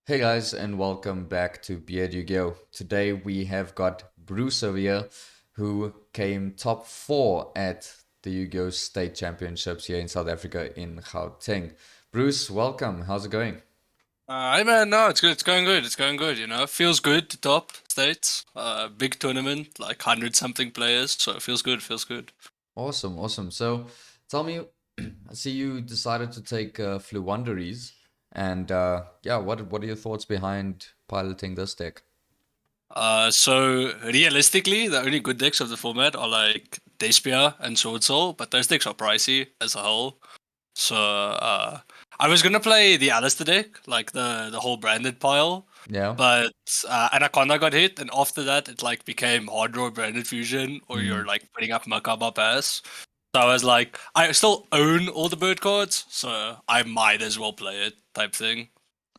Hey guys, and welcome back to BeardYGO. Today we have got Bruce over here, who came top 4 at the Yu-Gi-Oh! State Championships here in South Africa in Gauteng. Bruce, welcome. How's it going? Hey man, no, it's good. It's going good. It's going good. Feels good to top states. Big tournament, like 100 something players, so it feels good. Feels good. Awesome, awesome. So tell me, I see you decided to take FLOOWANDEREEZE, and yeah, what are your thoughts behind piloting this deck? So realistically, the only good decks of the format are like Despia and Sword Soul, but those decks are pricey as a whole. So I was gonna play the Alistair deck, like the whole branded pile, Yeah. but Anaconda got hit, and after that it like became hard draw branded fusion, or Hmm. you're like putting up Makaba pass. So I was like, I still own all the bird cards, so I might as well play it, type thing.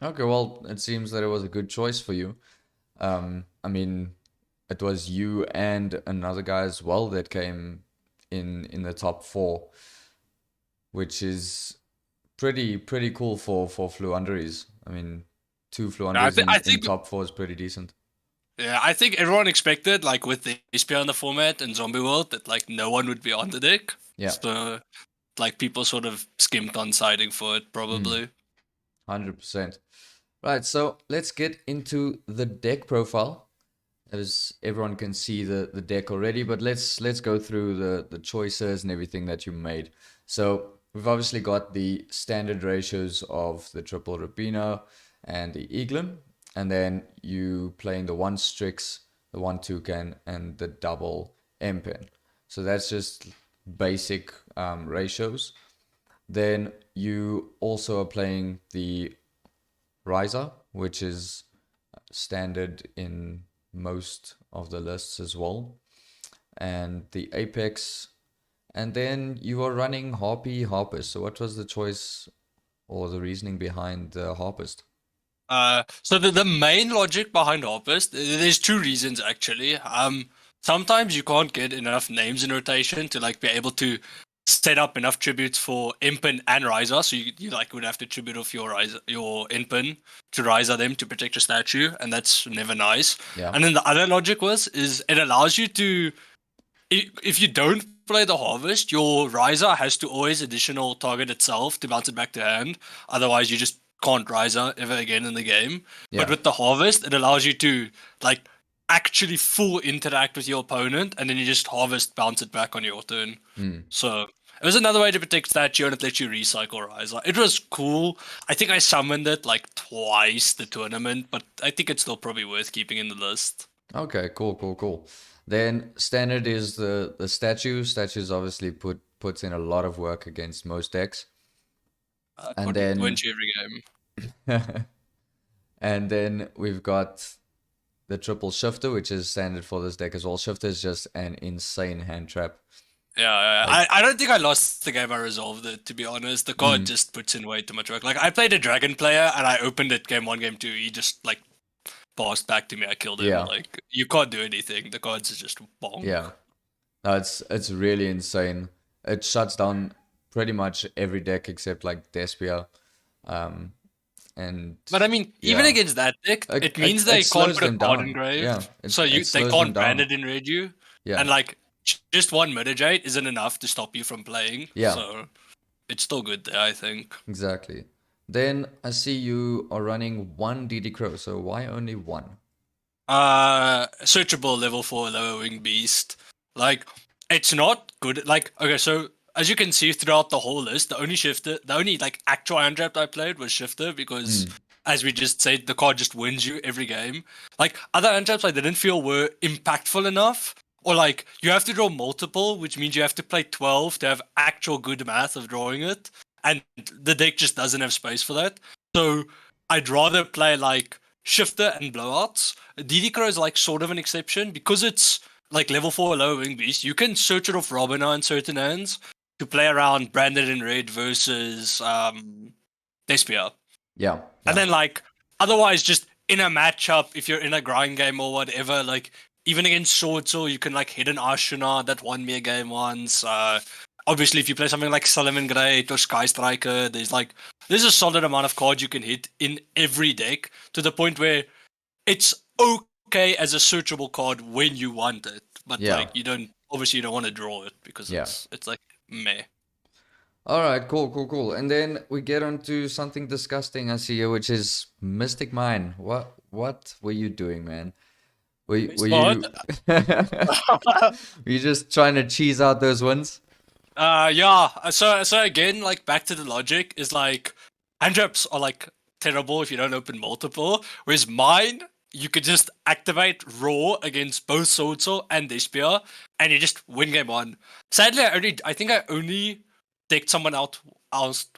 Okay, well, it seems that it was a good choice for you. I mean, it was you and another guy as well that came in the top 4, which is pretty cool for Fluanderies. I mean, two I Fluanderies think I in think top 4 is pretty decent. yeah, I think everyone expected like with the SPR on the format and Zombie World that like no one would be on the deck. Yeah, So like people sort of skimped on siding for it mm, probably. 100%. Right, so let's get into the deck profile. As everyone can see the deck already, but let's go through the choices and everything that you made. So we've obviously got the standard ratios of the triple Rapino and the Eaglin, and then you playing the one Strix, the one Toucan, and the double Empen. So that's just basic ratios. Then you also are playing the Riser, which is standard in most of the lists as well, and the Apex. And then you are running Harpy Harpist. So, what was the choice or the reasoning behind the Harpist? So the main logic behind Harpist, there's two reasons actually. Sometimes you can't get enough names in rotation to like be able to set up enough tributes for Impen and Ryza, so you like would have to tribute off your Ryza, your Impen to Ryza them to protect your statue, and that's never nice. Yeah, And then the other logic is it allows you to if you don't play the Harvest, your Ryza has to always additional target itself to bounce it back to hand. Otherwise, you just can't Ryza ever again in the game. But yeah, with the Harvest, it allows you to like actually full interact with your opponent, and then you just Harvest, bounce it back on your turn. mm. So it was another way to protect statue, and it lets you recycle Ryza. It was cool. I think I summoned it like twice the tournament, but I think it's still probably worth keeping in the list. Okay, cool. Then standard is the statue. Statues obviously puts in a lot of work against most decks, and Can't win then you every game. and then we've got the triple shifter, which is standard for this deck as well. Shifter is just an insane hand trap. Yeah, Like, I don't think I lost the game. I resolved it, to be honest. The card mm, just puts in way too much work. Like, I played a dragon player and I opened it game one, game two. He just, like, passed back to me. I killed him. yeah, Like, you can't do anything. The cards is just bonk. yeah. No, it's really insane. It shuts down pretty much every deck except like Despia. Um, and But I mean, even yeah, against that deck, it, it it, means they it can't slows put a them card down. engraved. Yeah, So it they slows them can't brand down. it in red you. Yeah, And, like, just one mitigate isn't enough to stop you from playing. yeah, So it's still good there, I think. exactly. Then I see you are running one DD Crow. So why only one? Searchable level 4 lower wing beast. Like, it's not good. Like, okay, so as you can see throughout the whole list, the only like actual hand trap I played was shifter because, Mm, as we just said, the card just wins you every game. Like other hand traps, I didn't feel were impactful enough, or like you have to draw multiple, which means you have to play 12 to have actual good math of drawing it, and the deck just doesn't have space for that. So I'd rather play like shifter and blowouts. DD Crow is like sort of an exception because it's like level 4 low wing beast. You can search it off Robina in certain hands to play around Branded in Red versus Despia. yeah, And yeah, then like otherwise just in a matchup, if you're in a grind game or whatever, like even against Swordsaw, you can like hit an Ashuna that won me a game once. Obviously if you play something like Solomon Great or Sky Striker, there's like there's a solid amount of cards you can hit in every deck to the point where it's okay as a searchable card when you want it, but Yeah. like you don't want to draw it because Yeah. it's like meh. All right, cool. And then we get on to something disgusting I see here, which is Mystic Mine. What were you doing, man? Were But you were you just trying to cheese out those wins? yeah. So again, like back to the logic is like hand traps are like terrible if you don't open multiple. Whereas mine, you could just activate raw against both Sword Soul and Despair, and you just win game one. Sadly, I think I only decked someone out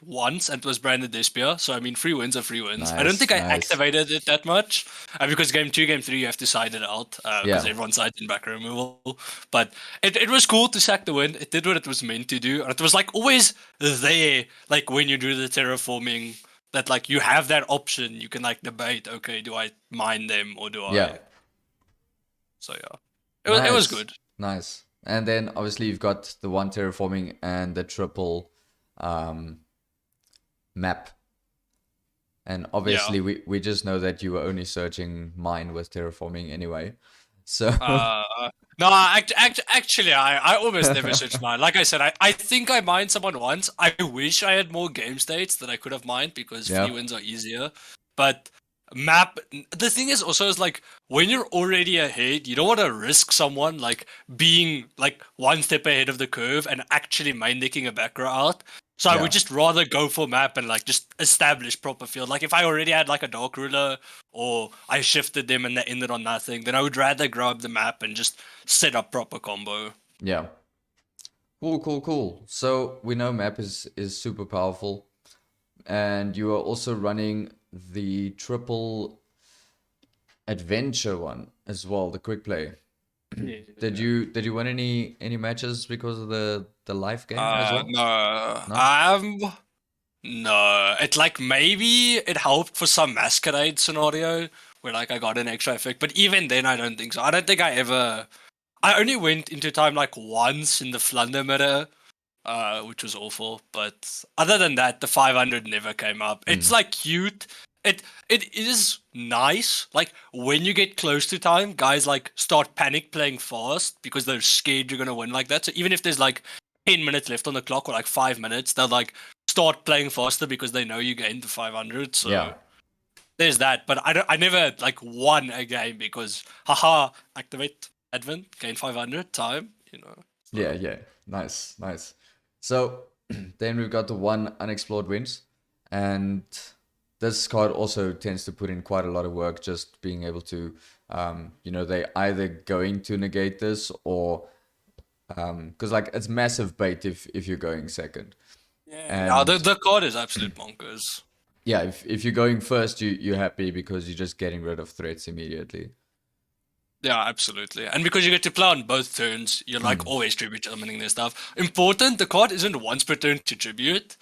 once, and it was Brandon Despair. So I mean, free wins are free wins. I don't think I Nice. activated it that much because game two, game three, you have to side it out because Yeah. everyone sides in back removal. But it was cool to sack the win. It did what it was meant to do, and it was like always there. Like when you do the terraforming, that like you have that option. You can like debate. Okay, do I mine them or do Yeah. I? So yeah, it was good. Nice. And then obviously you've got the one terraforming and the triple um, map. And Yeah. obviously we just know that you were only searching mine with terraforming anyway. So Uh, no, actually, I almost never switch mine. Like I said, I think I mined someone once. I wish I had more game states that I could have mined because free yeah. wins are easier. But map, the thing is also is like when you're already ahead, you don't want to risk someone like being like one step ahead of the curve and actually mind nicking a back row out. So I Yeah. would just rather go for map and like just establish proper field. Like if I already had like a dark ruler or I shifted them and they ended on nothing, then I would rather grab the map and just set up proper combo. Yeah. Cool. So we know map is super powerful, and you are also running the triple adventure one as well, the quick play. Yeah. Did you win any matches because of the live game as well? No. No? No. It like maybe it helped for some masquerade scenario where like I got an extra effect, but even then I don't think so. I don't think I only went into time like once in the Flunder meta, which was awful. But other than that, the 500 never came up. It's like cute. It is nice. Like when you get close to time, guys like start panic playing fast because they're scared you're gonna win like that. So even if there's like 10 minutes left on the clock or like 5 minutes, they'll like start playing faster because they know you gained the 500. Yeah. So there's that. But I never like won a game because haha, activate Advent, gain 500 time. So. Yeah. Nice. So then we've got the one unexplored wins, and this card also tends to put in quite a lot of work just being able to, they either going to negate this or, because like it's massive bait if you're going second. Yeah, no, And the card is absolute bonkers. yeah, if you're going first, you're happy because you're just getting rid of threats immediately. Yeah, absolutely. And because you get to play on both turns, you're like always tribute summoning their stuff. Important, the card isn't once per turn to tribute.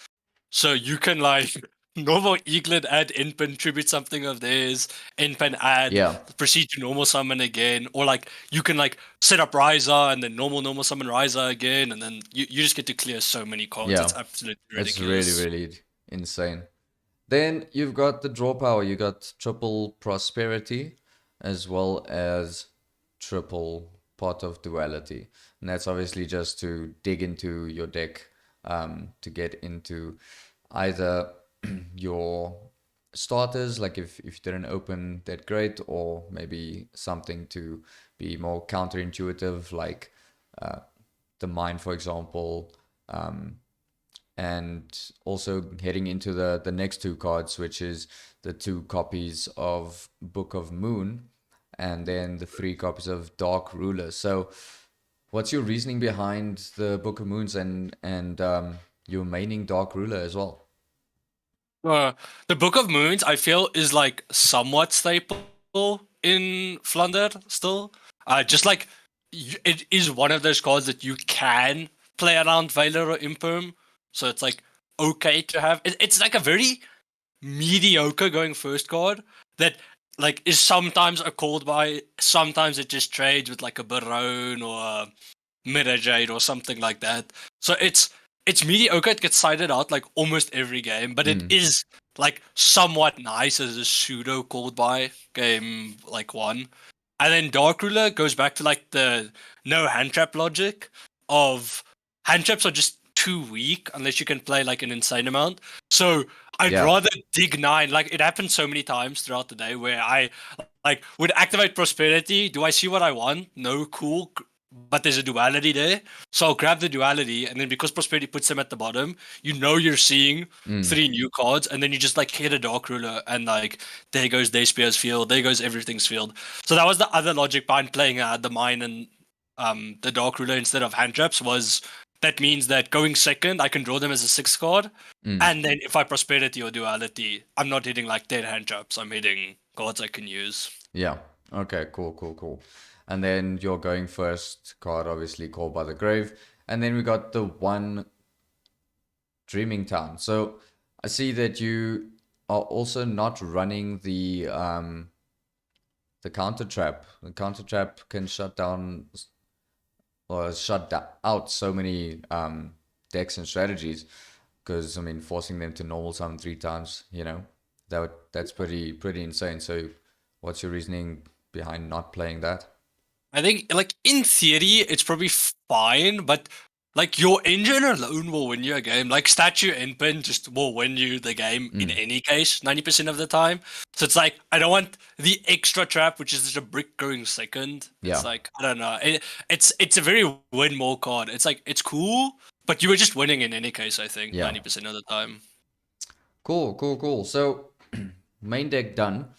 So you can like normal Eaglet add endpin, tribute something of theirs, endpin add, Yeah. proceed to normal summon again, or like you can like set up Ryza and then normal summon Ryza again, and then you just get to clear so many cards. Yeah. It's absolutely It's ridiculous. really insane. Then you've got the draw power. You got triple prosperity as well as triple pot of duality. And that's obviously just to dig into your deck to get into either your starters, like if you didn't open that great, or maybe something to be more counterintuitive, like the mine, for example. And also heading into the next two cards, which is the two copies of Book of Moon and then the three copies of Dark Ruler. So what's your reasoning behind the Book of Moons and your maining Dark Ruler as well? The Book of Moons, I feel, is like somewhat staple in Flunder still. Just like it is one of those cards that you can play around Veiler or Imperm, so it's like okay to have. It's like a very mediocre going first card that like is sometimes a called by, sometimes it just trades with like a Barone or a Mirajade or something like that. So it's it's mediocre. It gets sided out like almost every game, but it is like somewhat nice as a pseudo called by game like 1. And then Dark Ruler goes back to like the no hand trap logic of hand traps are just too weak unless you can play like an insane amount. So I'd Yeah. rather dig 9. Like it happens so many times throughout the day where I like would activate prosperity. Do I see what I want? No, cool. But there's a duality there. So I'll grab the duality, and then because prosperity puts them at the bottom, you're seeing 3 new cards, and then you just like hit a Dark Ruler, and like there goes their spear's field, there goes everything's field. So that was the other logic behind playing the mine and the Dark Ruler instead of hand traps. Was that means that going second, I can draw them as a 6 card, and then if I prosperity or duality, I'm not hitting like dead hand traps. I'm hitting cards I can use. Yeah. Okay, cool. And then your going first card, obviously called by the grave. And then we got the 1 Dreaming Town. So I see that you are also not running the counter trap. The counter trap can shut down or out so many decks and strategies. Because I mean, forcing them to normal summon 3 times, that's pretty insane. So what's your reasoning behind not playing that? I think, like, in theory, it's probably fine, but, like, your engine alone will win you a game. Like, statue and pin just will win you the game in any case, 90% of the time. So it's like, I don't want the extra trap, which is just a brick going second. It's Yeah. like, I don't know. It's a very win more card. It's like, it's cool, but you were just winning in any case, I think, Yeah. 90% of the time. Cool. So, main deck done.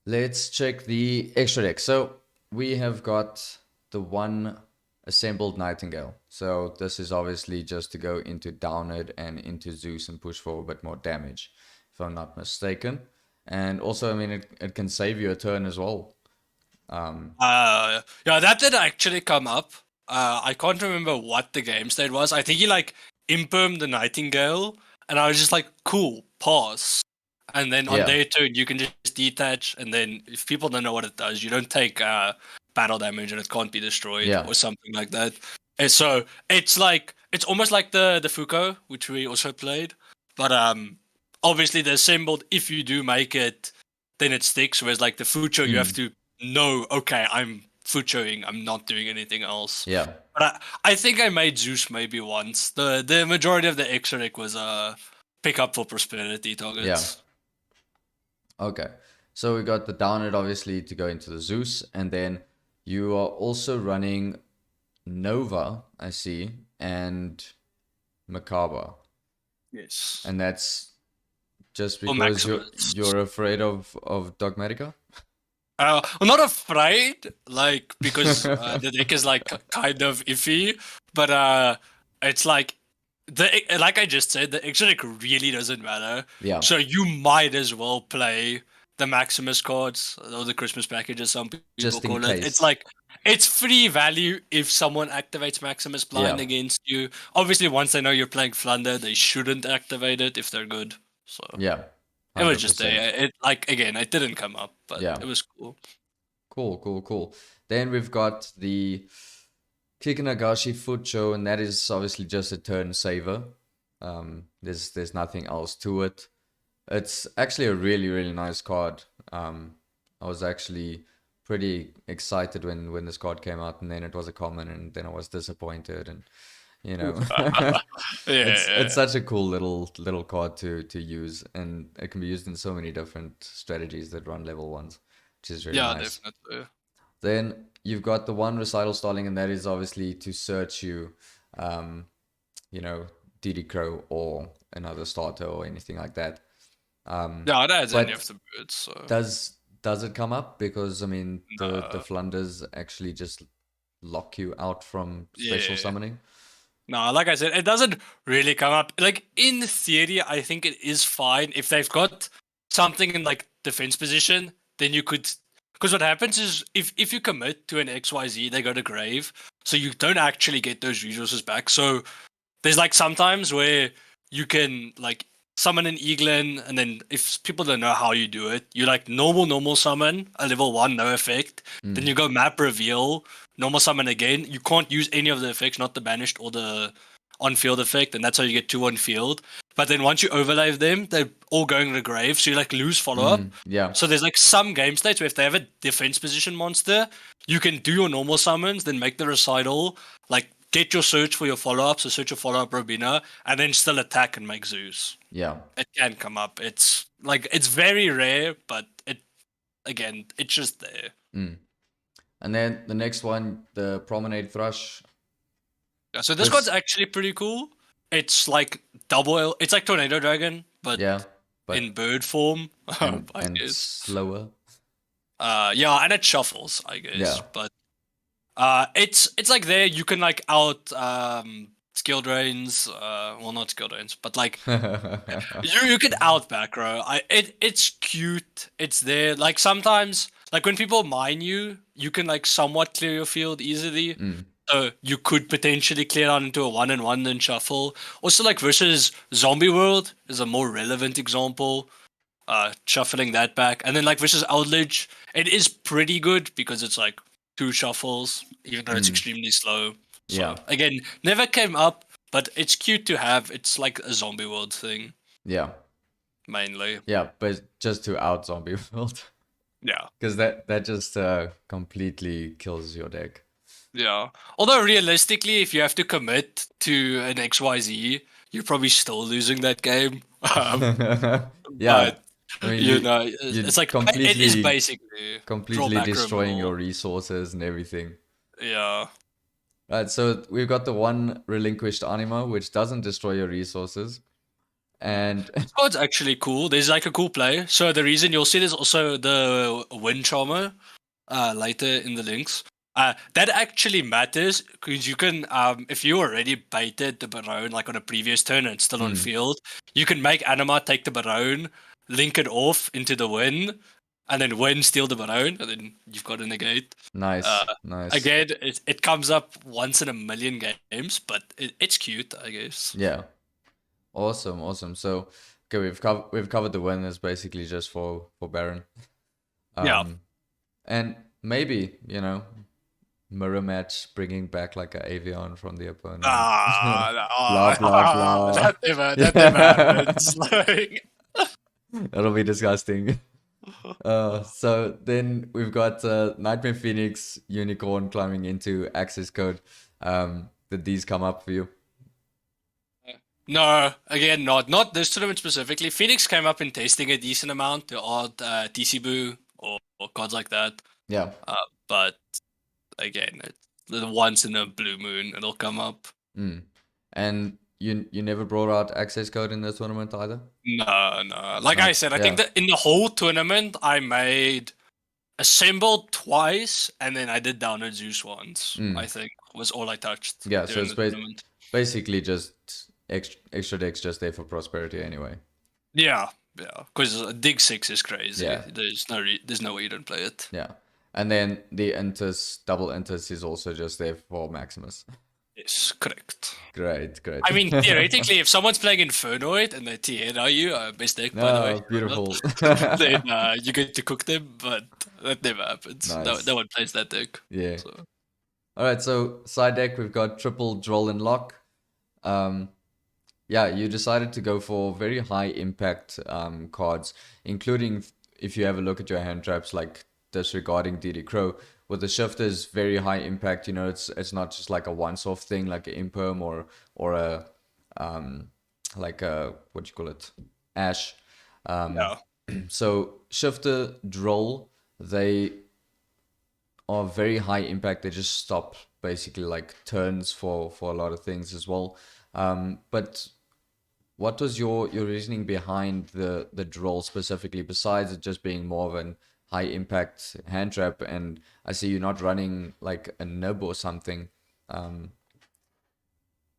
Let's check the extra deck. So, we have got the 1 assembled Nightingale. So, this is obviously just to go into Downed and into Zeus and push for a bit more damage, if I'm not mistaken. And also, I mean, it can save you a turn as well. Yeah, that did actually come up. I can't remember what the game state was. I think he like impermed the Nightingale, and I was just like, cool, pause. And then on Yeah. their turn, you can just detach, and then if people don't know what it does, you don't take battle damage, and it can't be destroyed Yeah. or something like that. And so it's like it's almost like the Foucault, which we also played, but obviously the assembled. If you do make it, then it sticks. Whereas like the Fucho, you have to know, okay, I'm Fuchoing, I'm not doing anything else. Yeah. But I think I made Zeus maybe once. The majority of the extra deck was pick up for prosperity targets. Yeah. Okay. So we got the Downed obviously to go into the Zeus, and then you are also running Nova, I see, and Macabre. Yes. And that's just Or because Maximus. you're afraid of Dogmatica? Well, not afraid, like because the deck is like kind of iffy, but it's like like I just said, the extra deck really doesn't matter. Yeah. So you might as well play the Maximus cards or the Christmas packages. Some people Just in call it. case. It's like it's free value if someone activates Maximus blind Yeah. against you. Obviously, once they know you're playing Flunder, they shouldn't activate it if they're good. So Yeah. it was just 100%. there. It like again, it didn't come up, but Yeah. it was cool. Cool. Then we've got the Kanagashi Fucho, and that is obviously just a turn saver. There's nothing else to it. It's actually a really nice card. I was actually pretty excited when this card came out, and then it was a common, and then I was disappointed, and it's such a cool little card to use, and it can be used in so many different strategies that run level 1s, which is really nice. Definitely. Then you've got the 1 Recital Starling, and that is obviously to search you, DD Crow or another starter or anything like that. Yeah, that's but any of the birds. So. Does it come up? Because I mean, the Flunders actually just lock you out from special summoning. No, like I said, it doesn't really come up. Like in theory, I think it is fine if they've got something in like defense position. Then you could, because what happens is if you commit to an XYZ, they go to grave, so you don't actually get those resources back. So there's like sometimes where you can like summon an Eaglin, and then if people don't know how you do it, you like normal summon a level 1, no effect. Then you go map reveal, normal summon again. You can't use any of the effects, not the banished or the on-field effect, and that's how you get 2 on-field. But then once you overlay them, they're all going to the grave, so you like lose follow-up. Yeah. So there's like some game states where if they have a defense position monster, you can do your normal summons, then make the Recital, like get your search for your follow-up, so search your follow-up Robina, and then still attack and make Zeus. Yeah. It can come up. It's like it's very rare, but it's just there. And then the next one, the Promenade Thrush. Yeah, so this card's actually pretty cool. It's like it's like Tornado Dragon, but in bird form. And slower. Yeah, and it shuffles, I guess. Yeah. But it's like there you can like out skill drains. Well, not skill drains, but like you can out back row. It's cute. It's there. Like sometimes, like when people mine you, you can like somewhat clear your field easily. So you could potentially clear out into a 1-1 then shuffle. Also, like versus Zombie World is a more relevant example. Shuffling that back, and then like versus Outledge, it is pretty good because it's like 2 shuffles, even though it's extremely slow. So, again, never came up, but it's cute to have. It's like a Zombie World thing. Yeah. Mainly. Yeah, but just to out Zombie World. Yeah. Because that just completely kills your deck. Yeah. Although realistically, if you have to commit to an XYZ, you're probably still losing that game. Yeah. But, I mean, it's like it is basically completely destroying your resources and everything. Yeah. Right, so we've got the one relinquished anima, which doesn't destroy your resources. And this card's actually cool. There's like a cool play. So the reason you'll see there's also the Wind Charmer later in the links. That actually matters because you can, if you already baited the Barone like on a previous turn and it's still on field, you can make Anima take the Barone, link it off into the Win, and then Win steal the Barone, and then you've got a negate. Nice, nice. Again, it comes up once in a million games, but it's cute, I guess. Yeah, awesome. So, okay, we've covered the Win is basically just for Baron. Yeah, and maybe mirror match, bringing back like an Avion from the opponent. Blah, blah, blah. That never happens. Like... That'll be disgusting. So then we've got Nightmare Phoenix, Unicorn climbing into access code. Did these come up for you? No, again, not this tournament specifically. Phoenix came up in testing a decent amount, the odd TC Boo or cards like that. Yeah. But again, it's the once in a blue moon it'll come up. And you never brought out access code in this tournament either? No. Like I said, I think that in the whole tournament I made assembled twice and then I did download Zeus once. I think was all I touched. Yeah, so it's basically just extra decks just there for prosperity anyway. Yeah, because Dig 6 is crazy. Yeah. There's no way you don't play it. Yeah. And then the double Intus is also just there for Maximus. Yes, correct. Great. I mean, theoretically, if someone's playing Infernoid and they TN you, best deck, by the way. Beautiful. Then you get to cook them, but that never happens. Nice. No one plays that deck. Yeah. So. Alright, so side deck, we've got triple Droll and Lock. Yeah, you decided to go for very high impact cards, including if you have a look at your hand traps, like disregarding DD Crow. With the shifters, very high impact. It's not just like a once-off thing, like an imperm or a like a what you call it, Ash. No. So shifter, Droll, they are very high impact. They just stop basically like turns for a lot of things as well. But what was your reasoning behind the Droll specifically, besides it just being more of an high impact hand trap? And I see you're not running like a nib or something.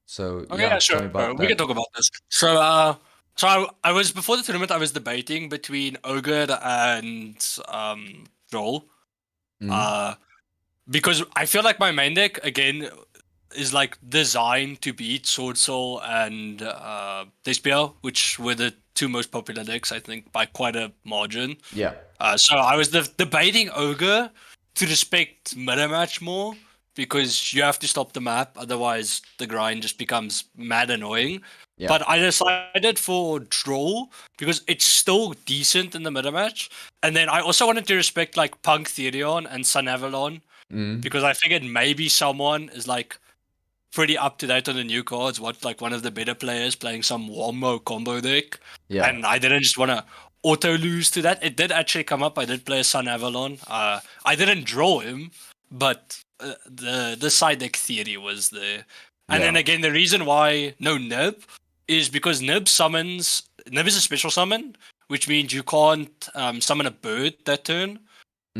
So okay, yeah, sure. We can talk about this. So I was before the tournament. I was debating between Ogre and Droll, because I feel like my main deck again is like designed to beat Sword Soul and Despia, which were the 2 most popular decks, I think, by quite a margin. Yeah. So I was debating Ogre to respect meta match more, because you have to stop the map, otherwise the grind just becomes mad annoying. Yeah. But I decided for draw because it's still decent in the meta match. And then I also wanted to respect like Punk Therion and Sun Avalon because I figured maybe someone is like pretty up to date on the new cards, what like one of the better players playing some Wombo combo deck. Yeah. And I didn't just want to auto lose to that. It did actually come up. I did play a Sun Avalon. I didn't draw him, but the side deck theory was there. And then again, the reason why no Nib is because Nib is a special summon, which means you can't summon a bird that turn.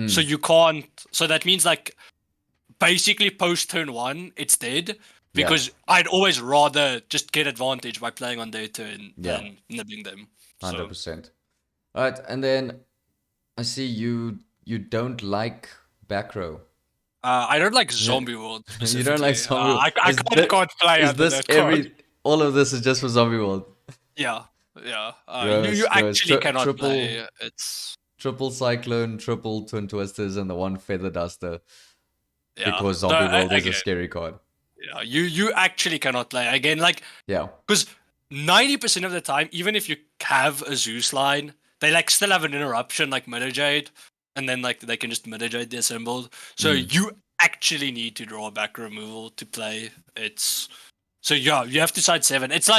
So you can't. So that means like basically post turn 1, it's dead. Because I'd always rather just get advantage by playing on their turn than nibbling them. 100%. All right, and then I see you don't like back row. I don't like Zombie World specifically. You don't like Zombie World. I can't play under that card. All of this is just for Zombie World. Yeah. Gross. You actually cannot play. It's triple Cyclone, triple Twin Twisters, and the one Feather Duster. Because Zombie World is a scary card. Yeah, you actually cannot play again. Like, because 90% of the time, even if you have a Zeus line, they like still have an interruption like Mitigate, and then like they can just Mitigate the assembled. So you actually need to draw a back removal to play. You have to side 7. It's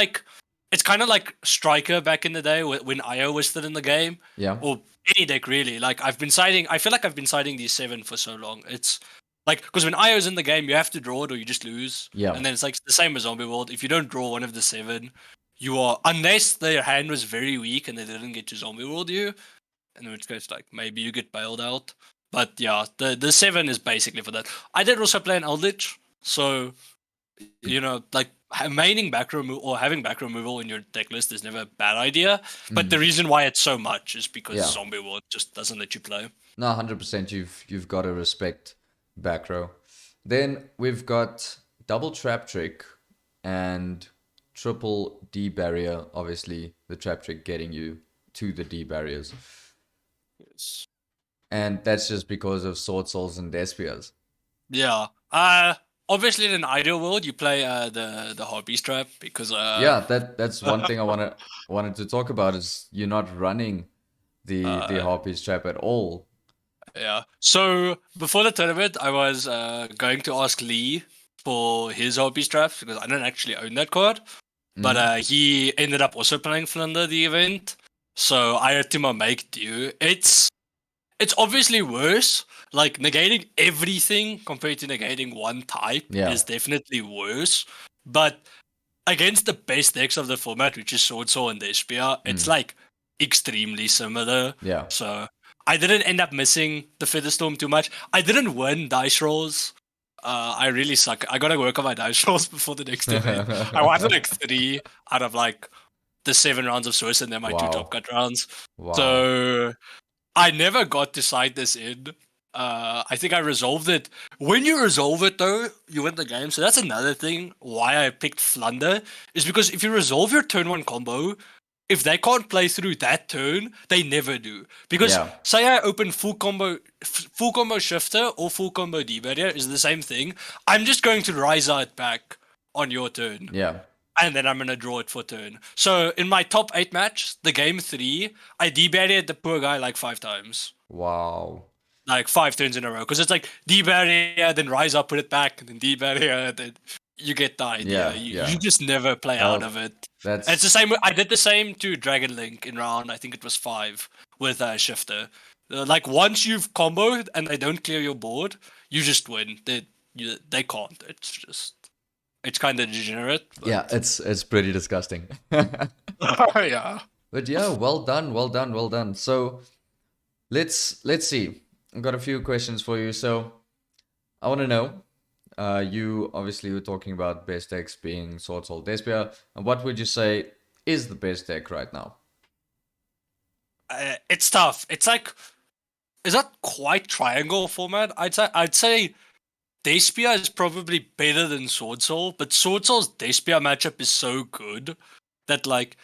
kind of like Striker back in the day when IO was still in the game. Yeah. Or any deck really. Like I feel like I've been siding these 7 for so long. It's like, because when IO's in the game, you have to draw it or you just lose. Yeah. And then it's like the same as Zombie World. If you don't draw one of the 7, you are, unless their hand was very weak and they didn't get to Zombie World you, in which case, like, maybe you get bailed out. But yeah, the 7 is basically for that. I did also play an Eldritch, so, like, maining back removal or having back removal in your deck list is never a bad idea. But the reason why it's so much is because Zombie World just doesn't let you play. No, 100%. You've got to respect back row. Then we've got double Trap Trick and triple D barrier. Obviously, the Trap Trick getting you to the D barriers. Yes. And that's just because of Sword Souls and Despias. Yeah. Obviously, in an ideal world, you play the Harpies Trap because that's one thing I wanted to talk about is you're not running the Harpies Trap at all. Yeah. So before the tournament, I was going to ask Lee for his Harpies Traps because I don't actually own that card, but he ended up also playing Flunder the event, so I had to make do. It's obviously worse. Like, negating everything compared to negating one type is definitely worse. But against the best decks of the format, which is Sword Soul and Despia, it's like extremely similar. Yeah. So I didn't end up missing the Featherstorm too much. I didn't win dice rolls. I really suck. I gotta work on my dice rolls before the next event. I won like 3 out of like the 7 rounds of Source and then my 2 top cut rounds. Wow. So I never got to side this in. I think I resolved it. When you resolve it, though, you win the game. So that's another thing why I picked Flunder, is because if you resolve your turn 1 combo, if they can't play through that turn, they never do. Because say I open full combo shifter or full combo D-barrier is the same thing. I'm just going to Ryza it back on your turn. Yeah. And then I'm going to draw it for turn. So in my top 8 match, the game 3, I D-barriered the poor guy like 5 times. Wow. Like 5 turns in a row. Because it's like D-barrier, then rise up, put it back, and then D-barrier, then you get the idea. You just never play out of it. It's the same. I did the same to Dragon Link in round, I think it was 5, with Shifter. Like, once you've comboed and they don't clear your board, you just win. They can't. It's kind of degenerate. But... Yeah, it's pretty disgusting. Yeah. But yeah, well done. So let's see. I've got a few questions for you. So I want to know, you obviously were talking about best decks being Sword Soul Despia, and what would you say is the best deck right now? It's tough. It's like, is that quite triangle format? I'd say Despia is probably better than Sword Soul, but Sword Soul's Despia matchup is so good that, like,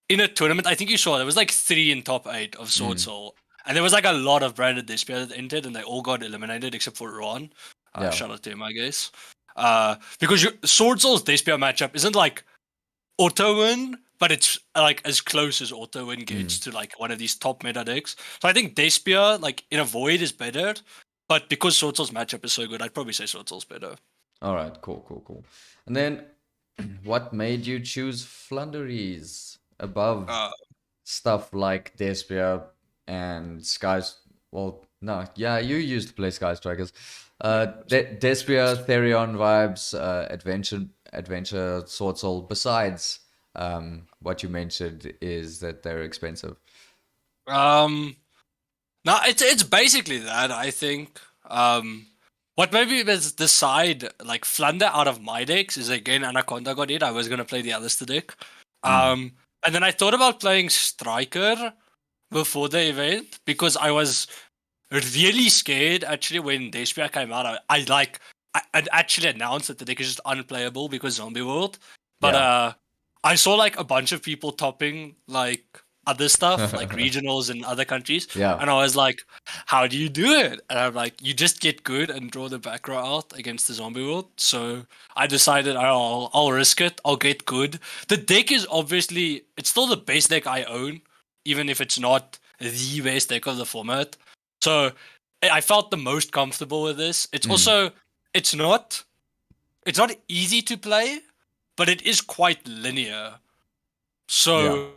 in a tournament, I think you saw there was like 3 in top 8 of Sword Soul, and there was like a lot of branded Despia that entered, and they all got eliminated except for Ron. Yeah. Shout out to him, I guess. Because your Sword Soul's Despia matchup isn't like auto win, but it's like as close as auto win gets to like one of these top meta decks. So I think Despia, like in a Void, is better. But because Sword Soul's matchup is so good, I'd probably say Sword Soul's better. All right, cool. And then, what made you choose Flundereeze above Uh, stuff like Despia and Skies? Well, no, yeah, you used to play Sky Strikers. Despia, Therion vibes, adventure, Sword Soul. Besides, what you mentioned is that they're expensive. No, it's basically that, I think. What maybe was decide like Flunder out of my decks is again Anaconda got it. I was gonna play the Alistair deck. And then I thought about playing Striker before the event because I was really scared actually when Despia came out. I'd actually announced that the deck is just unplayable because Zombie World. But Yeah. I saw like a bunch of people topping like other stuff, like regionals in other countries. Yeah. And I was like, how do you do it? And I'm like, you just get good and draw the back row out against the Zombie World. So I decided I'll risk it. I'll get good. The deck is obviously, it's still the best deck I own, even if it's not the best deck of the format. So I felt the most comfortable with this. It's also, it's not easy to play, but it is quite linear. So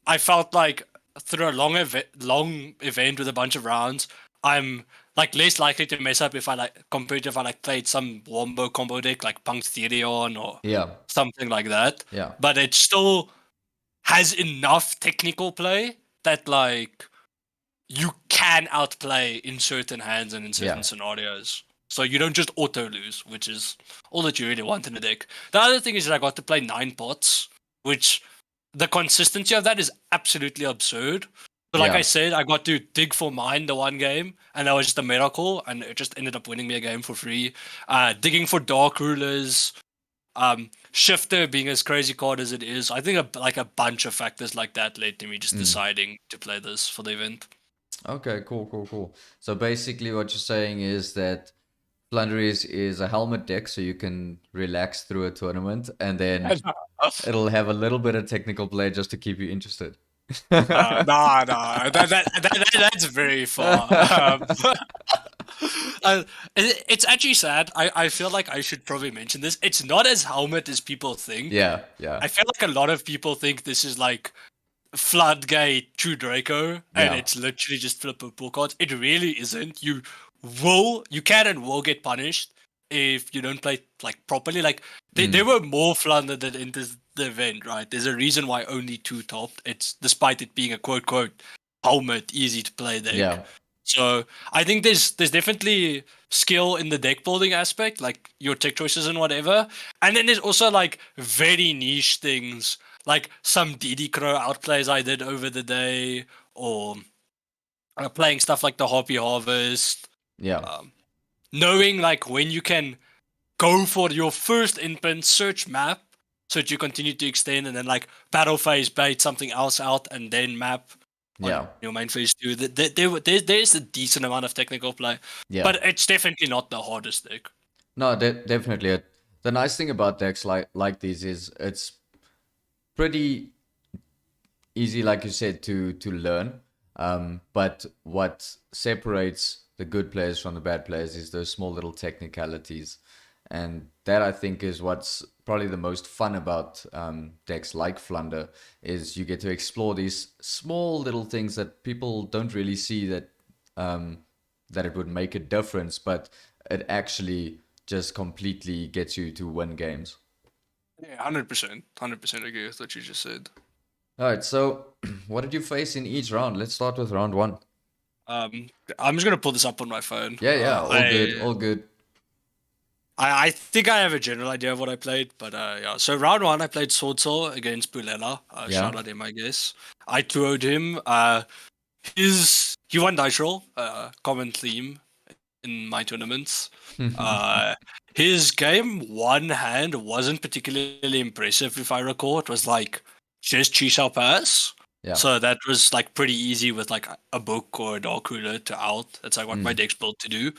I felt like through a long event with a bunch of rounds, I'm like less likely to mess up if I like compared to if I like played some wombo combo deck like Punk's Therion or Yeah. something like that. Yeah. But it still has enough technical play that like you can outplay in certain hands and in certain scenarios. So you don't just auto lose, which is all that you really want in a deck. The other thing is that I got to play 9 pots, which the consistency of that is absolutely absurd. So like I said, I got to dig for mine the one game, and that was just a miracle, and it just ended up winning me a game for free. Digging for Dark Rulers, Shifter being as crazy card as it is, I think a bunch of factors like that led to me just deciding to play this for the event. Okay, cool. So basically what you're saying is that Flundereeze is a helmet deck so you can relax through a tournament and then it'll have a little bit of technical play just to keep you interested. Nah, that's very far. It's actually sad. I feel like I should probably mention this. It's not as helmet as people think. Yeah. I feel like a lot of people think this is like Floodgate True Draco, and Yeah. it's literally just flip purple cards. It really isn't. You can and will get punished if you don't play like properly. Like there were more Flunder that enters the event, right? There's a reason why only 2 topped. It's despite it being a quote helmet, easy to play deck. Yeah. So I think there's definitely skill in the deck building aspect, like your tech choices and whatever. And then there's also like very niche things, like some DD Crow outplays I did over the day, or playing stuff like the Hoppy Harvest. Yeah. Knowing like when you can go for your first input, search map, so that you continue to extend, and then like battle phase bait something else out, and then map on your main phase 2. There's a decent amount of technical play, but it's definitely not the hardest deck. No, definitely. The nice thing about decks like these is it's pretty easy, like you said, to learn. But what separates the good players from the bad players is those small little technicalities, and that I think is what's probably the most fun about decks like Flunder is you get to explore these small little things that people don't really see that that it would make a difference, but it actually just completely gets you to win games. Yeah, 100% agree with what you just said. All right, so what did you face in each round? Let's start with round 1. I'm just gonna pull this up on my phone. Yeah, all good. I think I have a general idea of what I played, but yeah. So round 1, I played Sword Soul against Bulela. Shout out him, I guess. I 2-0'd him. He won dice roll, common theme in my tournaments. His game 1 hand wasn't particularly impressive, if I recall. It was like just Chisel pass. Yeah. So that was like pretty easy with like a book or a dark ruler to out. That's like what my deck's built to do.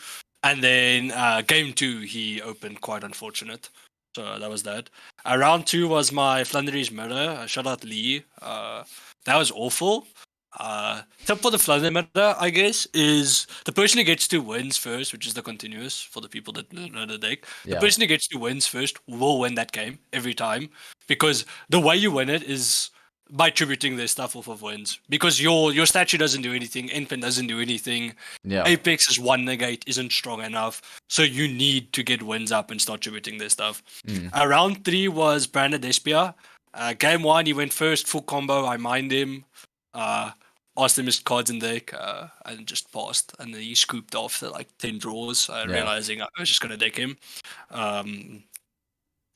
And then game 2, he opened quite unfortunate. So that was that. Round 2 was my Flanderies mirror. Shout out Lee. That was awful. Tip for the Flunder mirror, I guess, is the person who gets 2 wins first, which is the continuous for the people that know the deck. The Yeah. person who gets 2 wins first will win that game every time, because the way you win it is by tributing their stuff off of wins. Because your statue doesn't do anything, Endpin doesn't do anything, Yeah. Apex's 1 negate isn't strong enough, so you need to get wins up and start tributing their stuff. Round 3 was Brandon Despia. Game 1, he went first, full combo. I mined him, asked him his cards in deck, and just passed. And then he scooped off the 10 draws, realizing I was just going to deck him.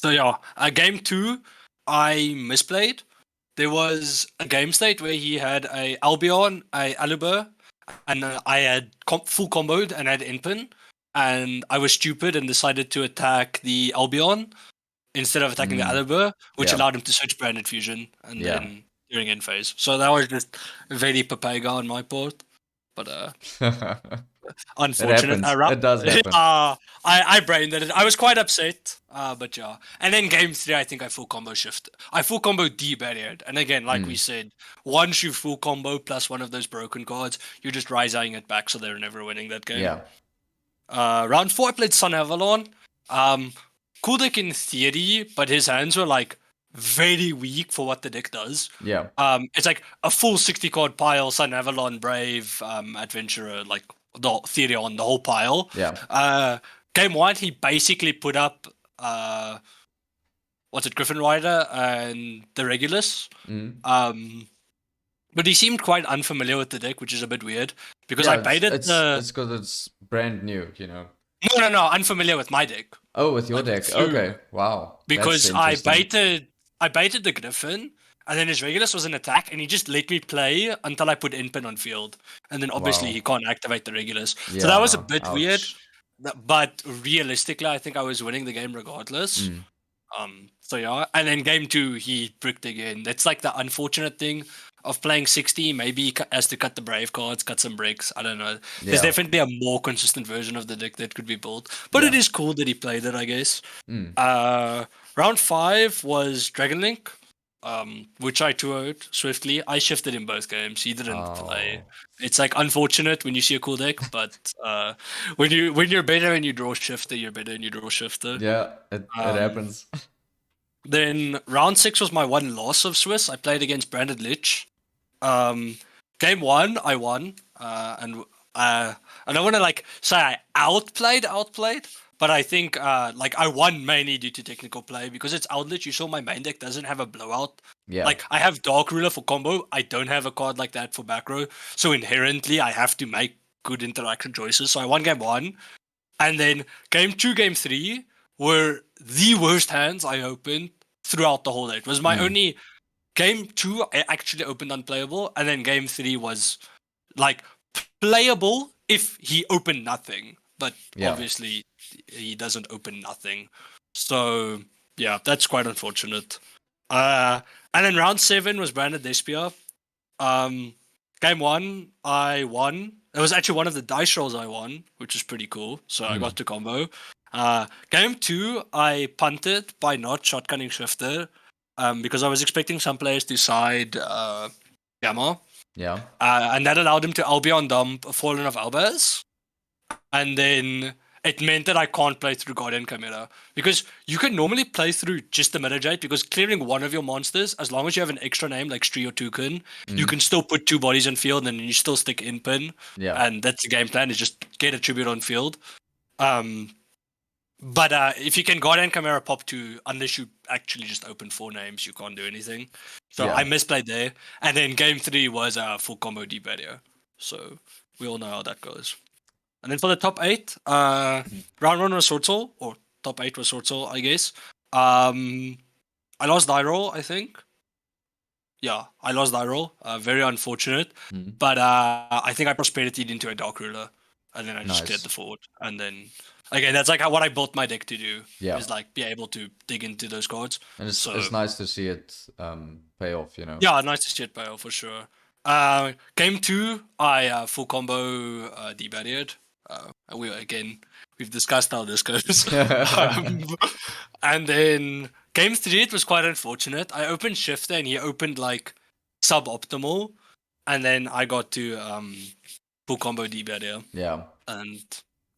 So yeah, game 2, I misplayed. There was a game state where he had a Albion, a Aluber, and I had full comboed and had Endpin, and I was stupid and decided to attack the Albion instead of attacking the Aluber, which allowed him to switch Branded Fusion and then during end phase. So that was just very papega on my part, but unfortunate. It happens. It does happen. I brained it. I was quite upset, but yeah. And then game 3, I think I full combo shift. I full combo D-barriered. And again, like we said, once you full combo plus one of those broken cards, you're just Rizing it back, so they're never winning that game. Yeah. Round 4, I played Sun Avalon. Cool deck in theory, but his hands were very weak for what the deck does. Yeah. It's like a full 60 card pile, Sun Avalon, Brave, Adventurer, the theory on the whole pile. Yeah. Game 1, he basically put up Griffin Rider and the Regulus. But he seemed quite unfamiliar with the deck, which is a bit weird because I baited it's because it's brand new, you know. No, unfamiliar with my deck. Oh, with your deck. Okay. Wow. Because I baited the Griffin, and then his Regulus was an attack, and he just let me play until I put Endpin on field. And then obviously he can't activate the Regulus. Yeah, so that was a bit ouch. weird. But realistically, I think I was winning the game regardless. So yeah. And then game 2, he bricked again. That's the unfortunate thing of playing 60. Maybe he has to cut the Brave cards, cut some bricks. I don't know. There's definitely a more consistent version of the deck that could be built. But it is cool that he played it, I guess. Round 5 was Dragon Link, which I 2-0'd swiftly. I shifted in both games. He didn't play. It's unfortunate when you see a cool deck, but when you're better and you draw shifter, you're better and you draw shifter. Yeah, it happens. Then round 6 was my one loss of Swiss. I played against Branded Lich. Game 1, I won. And I don't want to say I outplayed, but I think I won mainly due to technical play because it's Outlet. You saw my main deck doesn't have a blowout. Yeah. I have Dark Ruler for combo. I don't have a card like that for back row. So inherently, I have to make good interaction choices. So I won game 1. And then game 2, game 3 were the worst hands I opened throughout the whole day. It was my only... Game 2, I actually opened unplayable. And then game 3 was playable if he opened nothing. But obviously, he doesn't open nothing. So, yeah, that's quite unfortunate. And then round 7 was Brandon Despia. Game 1, I won. It was actually one of the dice rolls I won, which is pretty cool. So I got to combo. Game 2, I punted by not shotgunning Shifter. Because I was expecting some players to side Gamma. Yeah. And that allowed him to Albion dump Fallen of Albaz. And then it meant that I can't play through Guardian Chimera. Because you can normally play through just the Metagate, because clearing one of your monsters, as long as you have an extra name like Stree or Toucan, you can still put 2 bodies on field and then you still stick in pin. Yeah. And that's the game plan, is just get a tribute on field. But if you can Guardian Chimera pop 2, unless you actually just open 4 names, you can't do anything. So I misplayed there. And then game 3 was a full combo deep video. So we all know how that goes. And then for the top 8, round 1 was Sword Soul, or top 8 was Sword Soul, I guess. I lost die roll, I think. Yeah, I lost die roll. Very unfortunate. But I think I prosperitied into a Dark Ruler. And then I just cleared the forward. And then... Again, that's what I built my deck to do. Yeah. Is be able to dig into those cards. And it's nice to see it pay off, you know. Yeah, nice to see it pay off for sure. Game 2, I full combo D-barriered. And we've discussed how this goes. And then game 3, it was quite unfortunate. I opened Shifter and he opened like suboptimal, and then I got to full combo D barrier, Yeah. and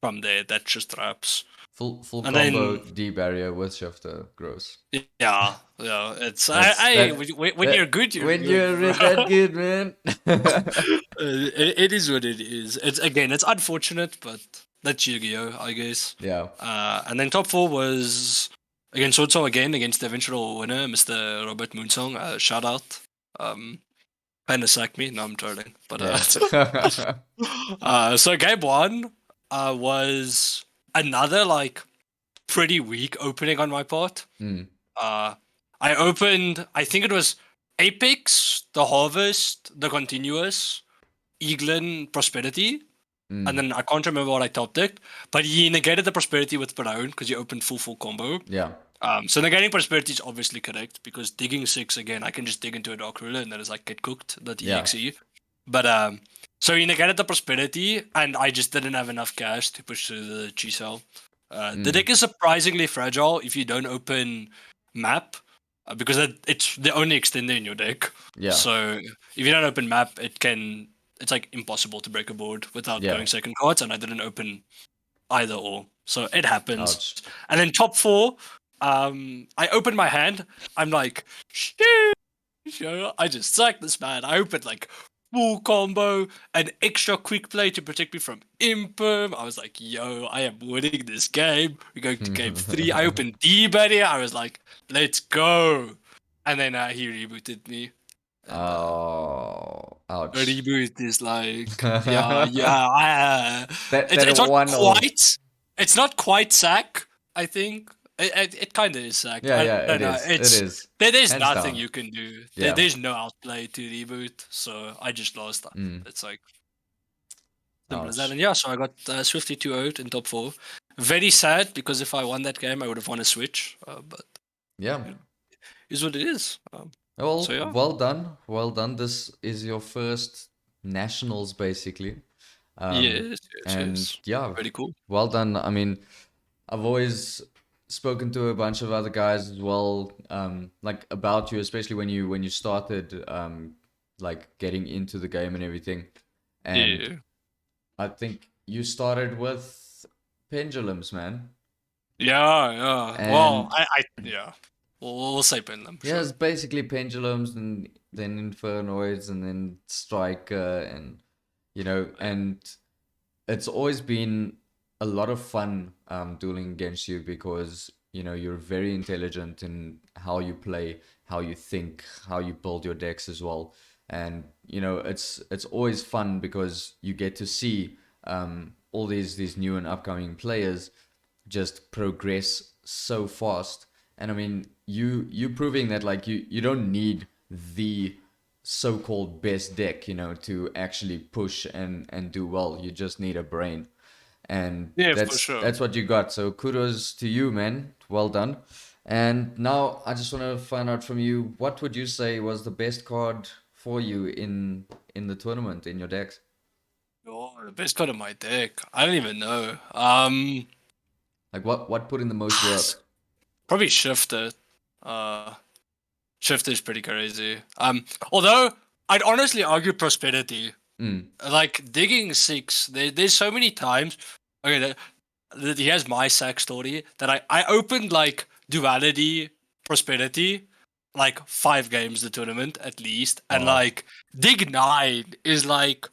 from there that just traps. Full And combo then D barrier with shifter, gross. yeah, it's That's that when you're good, you're when good. you're Bro. that good, man. It is what it is. It's unfortunate, but that's Yu-Gi-Oh, I guess. Yeah. And then top 4 was again Sword Soul again against the eventual winner, Mr. Robert Moonsong. Shout out. Kind of sacked me. No, I'm trolling. But Yeah. so game 1 was another like pretty weak opening on my part. Mm. I opened, I think it was Apex, the Harvest, the Continuous, Eaglin, Prosperity, and then I can't remember what I top decked, but he negated the Prosperity with Brown because he opened full combo. Yeah. So negating Prosperity is obviously correct because digging 6 again, I can just dig into a Dark Ruler and that is like get cooked, .exe. Yeah. But so he negated the Prosperity and I just didn't have enough cash to push through the G-Cell. The deck is surprisingly fragile if you don't open map, because it's the only extender in your deck. Yeah. So if you don't open map, it's like impossible to break a board without going second cards, and I didn't open either or. So it happens. Ouch. And then top 4, I opened my hand. I'm like, shit, I just sacked this man. I opened like full combo, an extra quick play to protect me from Imperm. I was like, yo, I am winning this game. We're going to game 3. I opened D barrier. I was like, let's go. And then he rebooted me. And, ouch. a reboot is like, yeah. It's not quite sack, I think. It kind of is sack. Yeah, it is. It is. There's Hands nothing down. you can do. Yeah. There's no outplay to reboot, so I just lost. It's like simple as that. Ouch. And yeah, so I got swiftly 2-0 in top 4. Very sad because if I won that game, I would have won a Switch. But Yeah. is what it is. Well, So, yeah. well done. Well done. This is your first nationals, basically. Yes. And yeah, Very cool. well done. I mean, I've always spoken to a bunch of other guys as well, like about you, especially when you started, like getting into the game and everything. And Yeah. I think you started with pendulums, man. Yeah. And Well, yeah. We'll say pendulum. yeah, it's basically pendulums and then infernoids and then striker and and it's always been a lot of fun dueling against you because you're very intelligent in how you play, how you think, how you build your decks as well. And it's always fun because you get to see all these new and upcoming players just progress so fast. And I mean, you proving that like you don't need the so-called best deck, to actually push and do well. You just need a brain. And Yeah, for that's sure. that's what you got. So kudos to you, man. Well done. And now I just want to find out from you, what would you say was the best card for you in the tournament in your decks? Oh, the best card of my deck. I don't even know. Like what put in the most work? Probably Shifter. Shifter is pretty crazy. Although I'd honestly argue Prosperity. Like digging 6, there's so many times. Okay, that he has my sack story that I opened like Duality, Prosperity, like 5 games the tournament at least, and Wow. like dig 9 is like.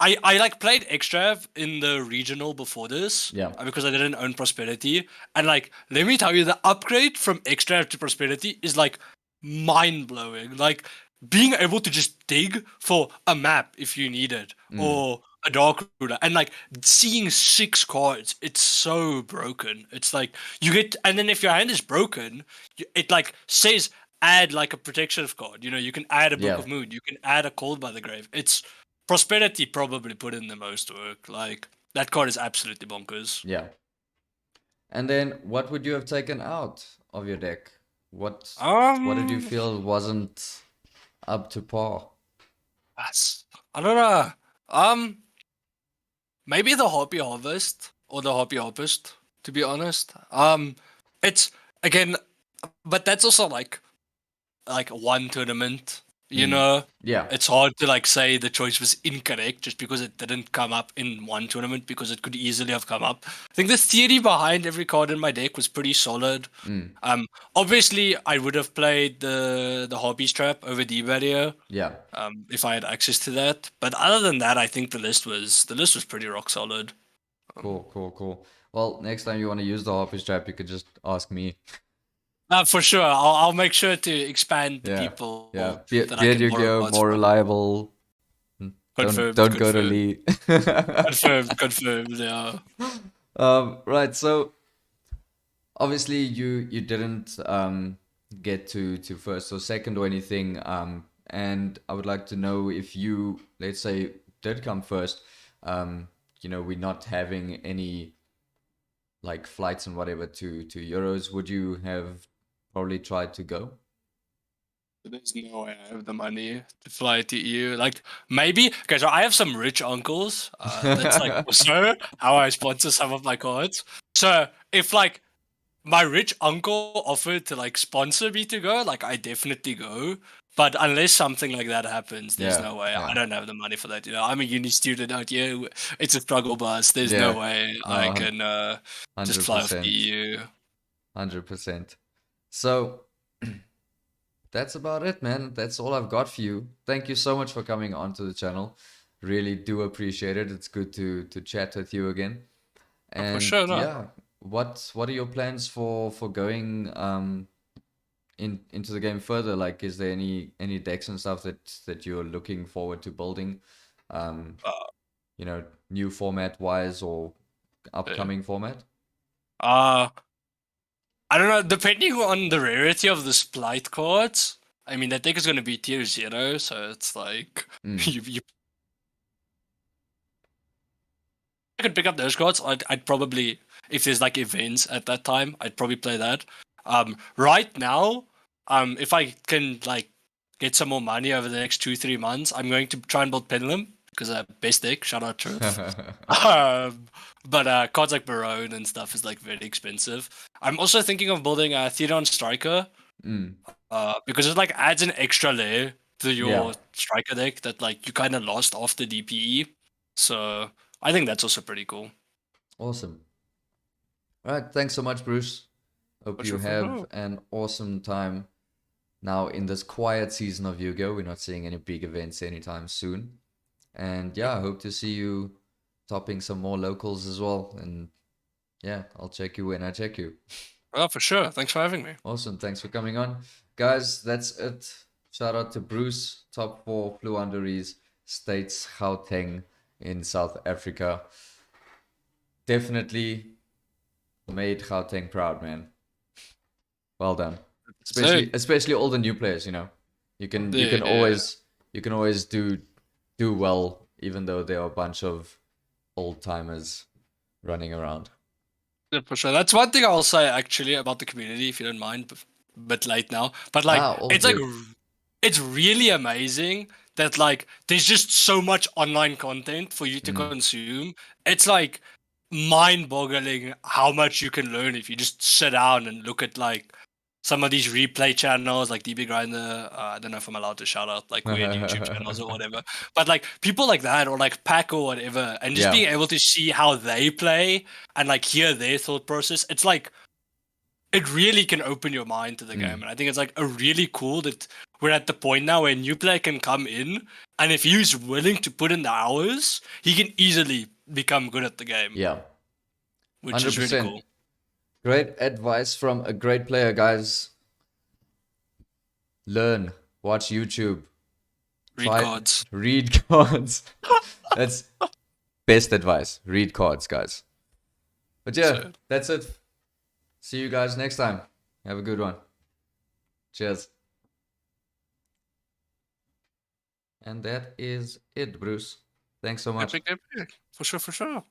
I like played extra in the regional before this, because I didn't own Prosperity, and like let me tell you, the upgrade from extra to Prosperity is like mind blowing. Like being able to just dig for a map if you need it, or a Dark Ruler, and like seeing 6 cards, it's so broken. It's like you get, and then if your hand is broken, it like says add like a protection card. You can add a Book of Moon, you can add a Cold by the Grave. It's Prosperity probably put in the most work. Like that card is absolutely bonkers. Yeah. And then what would you have taken out of your deck? What did you feel wasn't up to par? I don't know. maybe the Hobby Harvest or the Hobby Harvest, to be honest. It's again, but that's also like one tournament. You know, Yeah. it's hard to like say the choice was incorrect just because it didn't come up in one tournament because it could easily have come up. I think the theory behind every card in my deck was pretty solid. Obviously I would have played the Hobby Strap over D-Barrier. Yeah. If I had access to that. But other than that, I think the list was pretty rock solid. Cool, cool, cool. Well, next time you want to use the Harpy Strap, you could just ask me. For sure, I'll make sure to expand the Yeah. Yeah. people that I can borrow BeardYGO, cards more from. reliable. Confirmed, Don't go to confirmed, Lee. confirmed. Yeah. Right. So obviously you didn't get to first or second or anything. And I would like to know if you, let's say, did come first. We're not having any like flights and whatever to Euros. Would you have probably tried to go? There's no way I have the money to fly to EU. Like maybe, okay, so I have some rich uncles. That's like also how I sponsor some of my cards. So if like my rich uncle offered to like sponsor me to go, like I definitely go. But unless something like that happens, there's Yeah, no way. I yeah, don't have the money for that. I'm a uni student out here. It's a struggle bus. There's no yeah. way I No, can just hundred fly off the percent, EU. 100%. So that's about it, man. That's all I've got for you. Thank you so much for coming onto the channel. Really do appreciate it. It's good to chat with you again. For And sure, no. yeah, what are your plans for going into the game further? Like, is there any decks and stuff that you're looking forward to building? Um, Uh, New format wise or yeah. upcoming format? uh, I don't know. Depending on the rarity of the Splight cards, I mean, that deck is going to be tier 0, so it's like Mm. you I could pick up those cards. I'd probably, if there's like events at that time, I'd probably play that. Right now, if I can like get some more money over the next 2-3 months, I'm going to try and build Pendulum because best deck. Shout out Truth. But cards like Barone and stuff is like very expensive. I'm also thinking of building a Theodon Striker Mm. because it like adds an extra layer to Yeah, your Striker deck that like you kind of lost after DPE. So I think that's also pretty cool. awesome. All right, thanks so much, Bruce. Hope For you sure, for have sure. an awesome time now in this quiet season of Yu-Gi-Oh! We're not seeing any big events anytime soon. And Yep. yeah, I hope to see you topping some more locals as well. And yeah, I'll check you when I check you. Well, for sure. Thanks for having me. Awesome. Thanks for coming on. Guys, that's it. Shout out to Bruce, top 4 FLOOWANDEREEZE states Gauteng in South Africa. Definitely made Gauteng proud, man. Well done. So, Especially all the new players, You can you can yeah, always you can always do well even though there are a bunch of old timers running around. yeah, for sure. That's one thing I'll say actually about the community, if you don't mind, bit late now. But like, Ah, all good. it's really amazing that like there's just so much online content for you to Mm. consume. It's like mind-boggling how much you can learn if you just sit down and look at like some of these replay channels like DB Grinder. I don't know if I'm allowed to shout out like weird YouTube channels or whatever, but like people like that or like Pack or whatever, and just Yeah. being able to see how they play and like hear their thought process. It's like it really can open your mind to the game, Mm. and I think it's like a really cool that we're at the point now where a new player can come in, and if he's willing to put in the hours, he can easily become good at the game, Yeah. which is really 100%. cool. Great advice from a great player, guys. Learn, watch YouTube, Read try cards. read cards. That's best advice. Read cards, guys. But yeah, So that's it. See you guys next time. Have a good one. Cheers. And that is it, Bruce. Thanks so much. epic, epic. For sure, for sure.